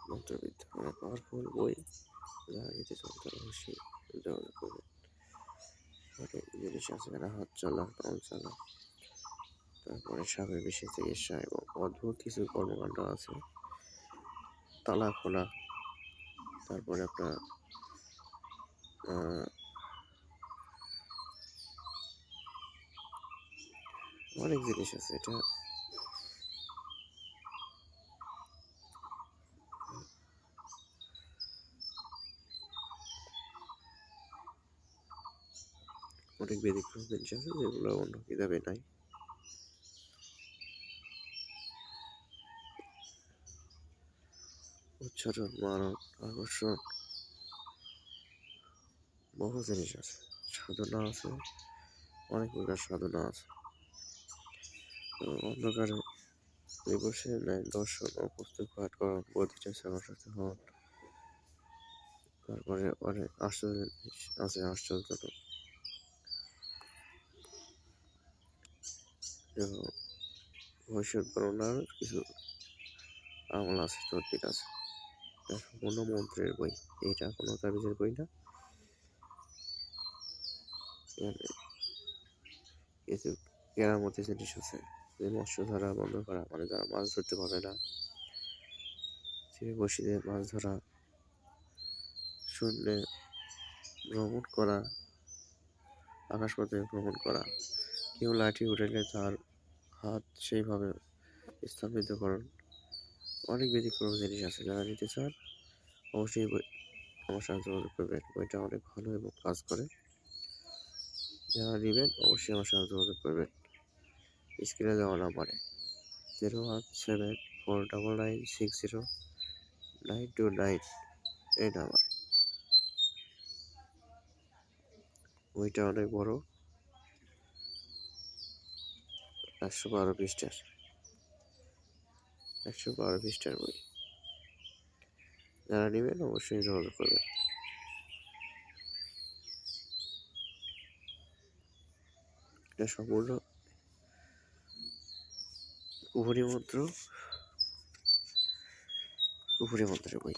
মন্ত্রবিদ্যা অনেক পাওয়ারফুল বই, যারা নিতে চান তারা অবশ্যই যোগাযোগ করবেন। অনেক জিনিস আছে, হাত চলা, পাও চলা, তারপরে সাপের বিষ চিকিৎসা এবং অদ্ভুত কিছু কর্মকাণ্ড আছে, তালা খোলা, তারপরে আপনার অনেক জিনিস আছে। এটা অনেক ব্যতিক্রম জিনিস আছে যেগুলো অন্য কিতাবে নাই। উচ্চারণ, মানন, আকর্ষণ, বহু জিনিস আছে। সাধনা আছে, অনেক প্রকার সাধনা আছে। অন্ধকারে দিবসে ন্যায় দর্শন ও পুস্তক পাঠ করুন, প্রতিটা সাথে হন। তারপরে অনেক আশ্চর্য জিনিস আছে, আশ্চর্যজনক এবং ভবিষ্যৎ গণনার কিছু আমল আছে, তদবির আছে। এটা সম্পূর্ণ মন্ত্রের বই, এটা কোনো তাবিজের বই না। কিছু কেরামতি জিনিস আছে, যে মৎস্য ধরা বন্ধ করা, মানে যারা মাছ ধরতে পারে না, সে বসিতে মাছ ধরা, শূন্যে ভ্রমণ করা, আকাশপথে ভ্রমণ করা, কেউ লাঠি উঠাইলে তার হাত সেইভাবে স্থাপিত করুন। অনেক ব্যতিক্রম জিনিস আছে, যারা নিতে চান অবশ্যই আমার সাথে যোগাযোগ করবেন। বইটা অনেক ভালো এবং কাজ করে। যারা নেবেন অবশ্যই আমার সাথে যোগাযোগ করবেন। স্ক্রিনে দেওয়া নাম্বারে 01749960929 এই নাম্বার। বইটা অনেক বড়, 112 পৃষ্ঠার বই। যারা নেবেন অবশ্যই যোগাযোগ করবেন। এটা সম্পূর্ণ কুফরি মন্ত্রের বই।